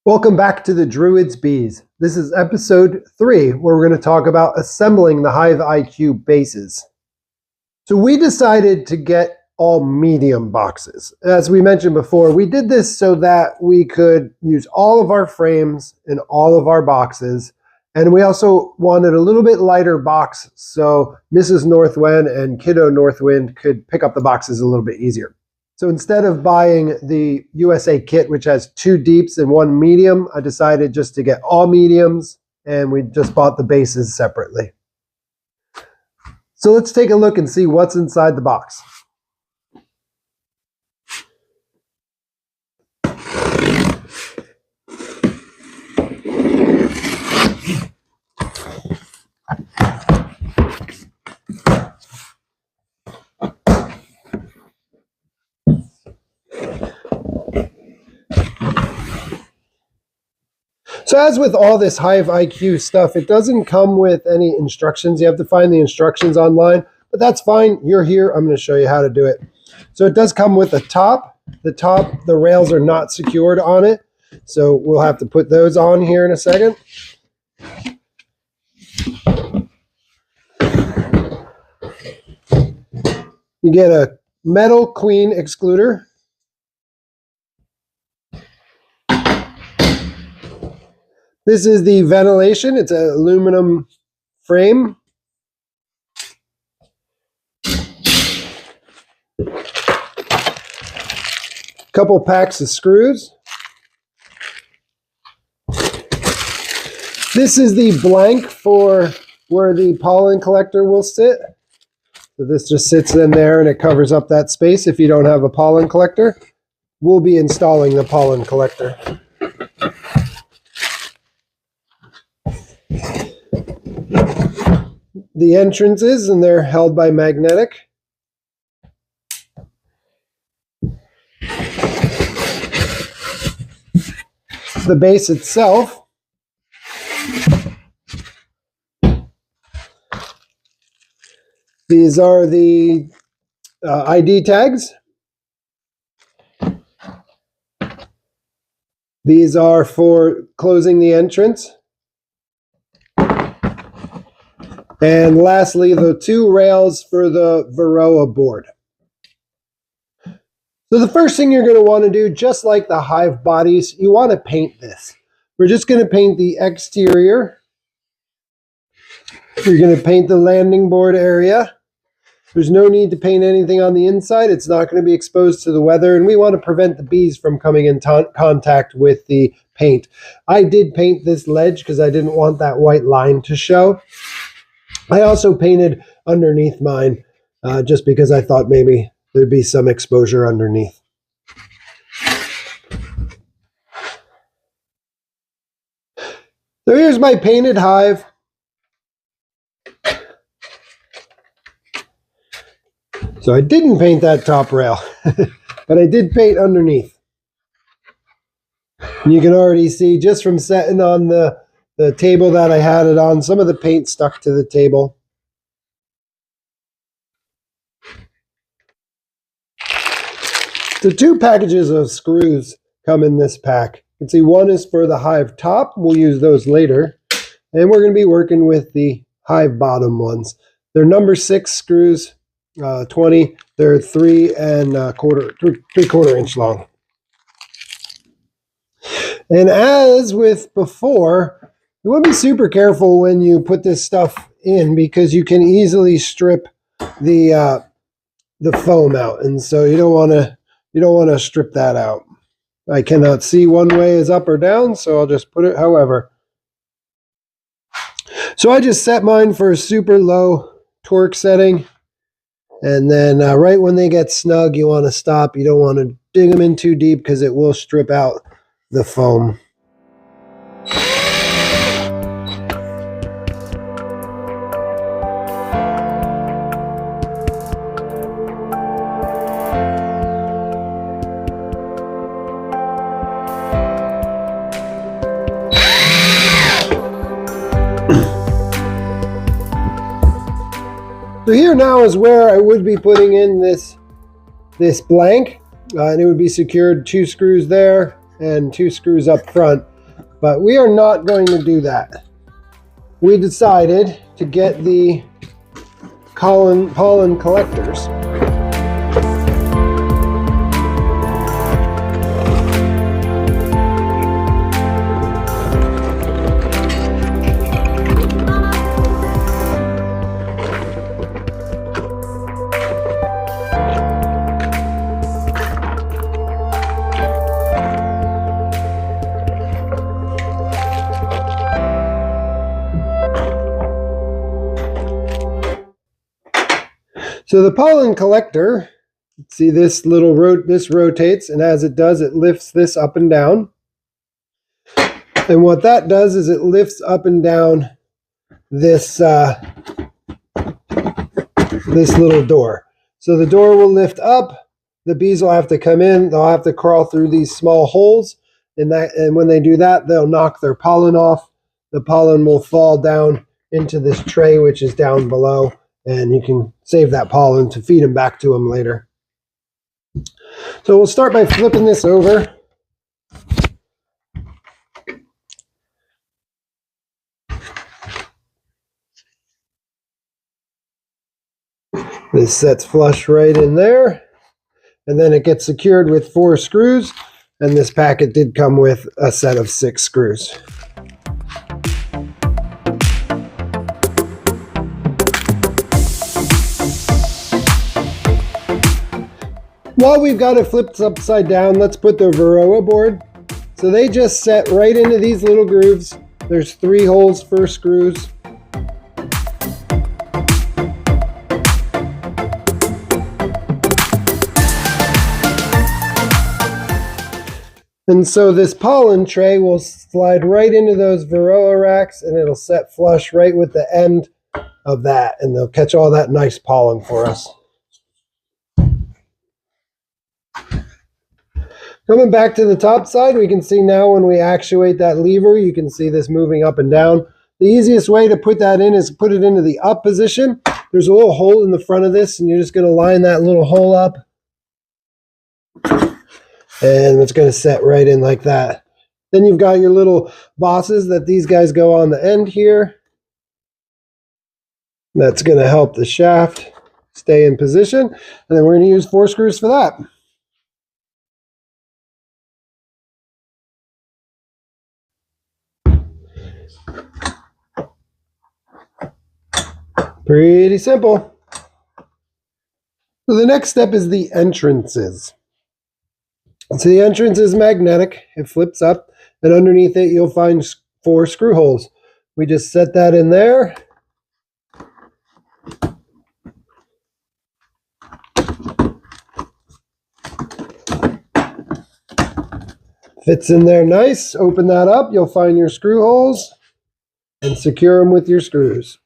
Welcome back to the Druid's Bees. This is episode 3, where we're going to talk about assembling the HiveIQ bases. So we decided to get all medium boxes. As we mentioned before, we did this so that we could use all of our frames in all of our boxes. And we also wanted a little bit lighter box so Mrs. Northwind and Kiddo Northwind could pick up the boxes a little bit easier. So instead of buying the USA kit, which has 2 deeps and 1 medium, I decided just to get all mediums, and we just bought the bases separately. So let's take a look and see what's inside the box. So as with all this HiveIQ stuff, it doesn't come with any instructions. You have to find the instructions online, but that's fine. You're here. I'm going to show you how to do it. So it does come with a top. The rails are not secured on it, so we'll have to put those on here in a second. You get a metal queen excluder. This is the ventilation. It's an aluminum frame. Couple packs of screws. This is the blank for where the pollen collector will sit. So this just sits in there and it covers up that space if you don't have a pollen collector. We'll be installing the pollen collector. The entrances, and they're held by magnetic. The base itself. These are the ID tags. These are for closing the entrance. And lastly, the 2 rails for the Varroa board. So the first thing you're going to want to do, just like the hive bodies, you want to paint this. We're just going to paint the exterior. You're going to paint the landing board area. There's no need to paint anything on the inside. It's not going to be exposed to the weather, and we want to prevent the bees from coming in contact with the paint. I did paint this ledge because I didn't want that white line to show. I also painted underneath mine just because I thought maybe there'd be some exposure underneath. So here's my painted hive. So I didn't paint that top rail, but I did paint underneath. And you can already see just from setting on the table that I had it on, some of the paint stuck to the table. The 2 packages of screws come in this pack. You can see one is for the hive top. We'll use those later. And we're going to be working with the hive bottom ones. They're number 6 screws, 20. They're 3 3/4 inch long. And as with before, you want to be super careful when you put this stuff in because you can easily strip the foam out, and so you don't want to strip that out. I cannot see one way is up or down, so I'll just put it however. So I just set mine for a super low torque setting, and then right when they get snug, you want to stop. You don't want to dig them in too deep because it will strip out the foam. So here now is where I would be putting in this blank, and it would be secured 2 screws there and 2 screws up front. But we are not going to do that. We decided to get the pollen collectors. So the pollen collector, see this little this rotates, and as it does, it lifts this up and down. And what that does is it lifts up and down this this little door. So the door will lift up. The bees will have to come in. They'll have to crawl through these small holes, and when they do that, they'll knock their pollen off. The pollen will fall down into this tray, which is down below. And you can save that pollen to feed them back to them later. So we'll start by flipping this over. This sets flush right in there. And then it gets secured with 4 screws. And this packet did come with a set of 6 screws. While we've got it flipped upside down, let's put the Varroa board. So they just set right into these little grooves. There's 3 holes for screws. And so this pollen tray will slide right into those Varroa racks, and it'll set flush right with the end of that, and they'll catch all that nice pollen for us. Coming back to the top side, we can see now when we actuate that lever, you can see this moving up and down. The easiest way to put that in is put it into the up position. There's a little hole in the front of this, and you're just going to line that little hole up. And it's going to set right in like that. Then you've got your little bosses that these guys go on the end here. That's going to help the shaft stay in position. And then we're going to use 4 screws for that. Pretty simple. So the next step is the entrances. So the entrance is magnetic. It flips up, and underneath it you'll find 4 screw holes. We just set that in there. Fits in there nice. Open that up. You'll find your screw holes and secure them with your screws.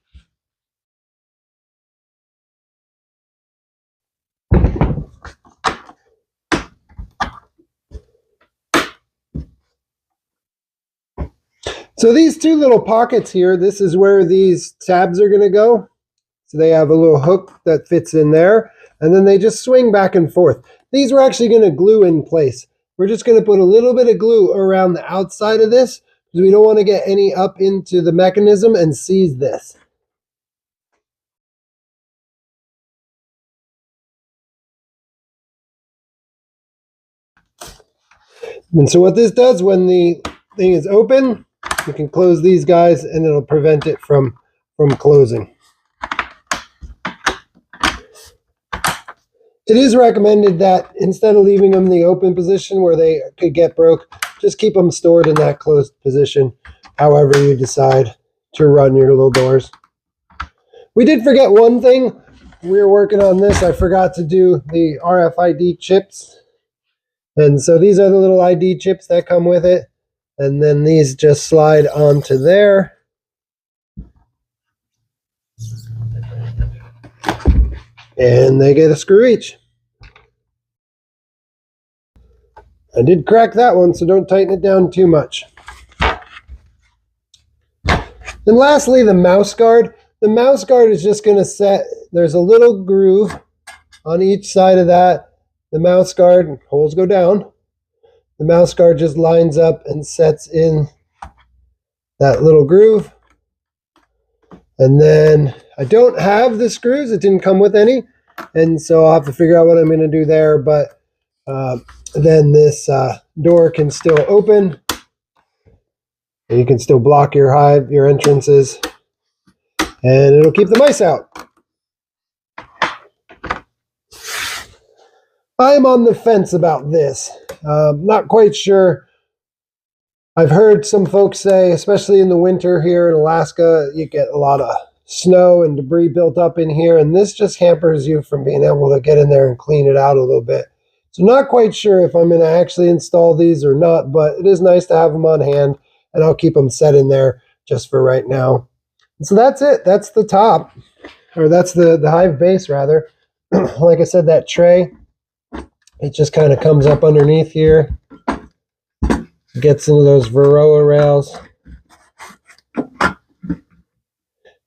So these 2 little pockets here, this is where these tabs are going to go. So they have a little hook that fits in there, and then they just swing back and forth. These we're actually going to glue in place. We're just going to put a little bit of glue around the outside of this because we don't want to get any up into the mechanism and seize this. And so what this does, when the thing is open, you can close these guys and it'll prevent it from closing. It is recommended that instead of leaving them in the open position where they could get broke, just keep them stored in that closed position, however you decide to run your little doors. We did forget one thing. We were working on this. I forgot to do the RFID chips. And so these are the little ID chips that come with it. And then these just slide onto there. And they get a screw each. I did crack that one, so don't tighten it down too much. And lastly, the mouse guard. The mouse guard is just going to set, there's a little groove on each side of that. The mouse guard, holes go down. The mouse guard just lines up and sets in that little groove. And then I don't have the screws. It didn't come with any. And so I'll have to figure out what I'm going to do there. But then this door can still open. And you can still block your hive, your entrances. And it'll keep the mice out. I'm on the fence about this. Not quite sure. I've heard some folks say, especially in the winter here in Alaska, you get a lot of snow and debris built up in here, and this just hampers you from being able to get in there and clean it out a little bit. So not quite sure if I'm going to actually install these or not, but it is nice to have them on hand, and I'll keep them set in there just for right now. And so that's it. That's the top, or that's the hive base rather. Like I said, that tray, it just kind of comes up underneath here, gets into those Varroa rails,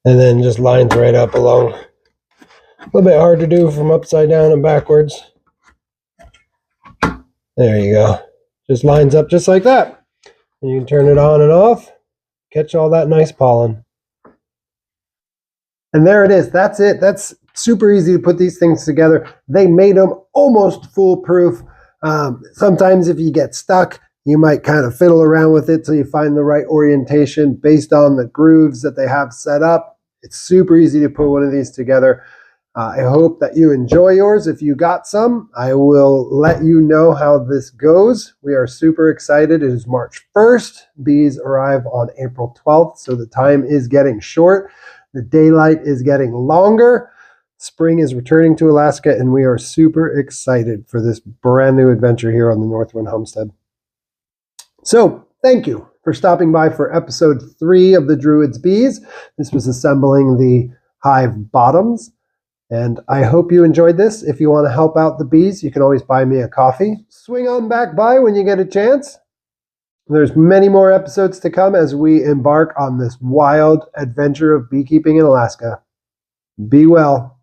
and then just lines right up along. A little bit hard to do from upside down and backwards. There you go. Just lines up just like that. And you can turn it on and off, catch all that nice pollen. And there it is. That's it. That's super easy to put these things together. They made them almost foolproof. Sometimes if you get stuck, you might kind of fiddle around with it till you find the right orientation based on the grooves that they have set up. It's super easy to put one of these together. I hope that you enjoy yours. If you got some, I will let you know how this goes. We are super excited. It is March 1st. Bees arrive on April 12th, so the time is getting short. The daylight is getting longer. Spring is returning to Alaska, and we are super excited for this brand new adventure here on the Northwind Homestead. So, thank you for stopping by for episode 3 of the Druid's Bees. This was assembling the hive bottoms, and I hope you enjoyed this. If you want to help out the bees, you can always buy me a coffee. Swing on back by when you get a chance. There's many more episodes to come as we embark on this wild adventure of beekeeping in Alaska. Be well.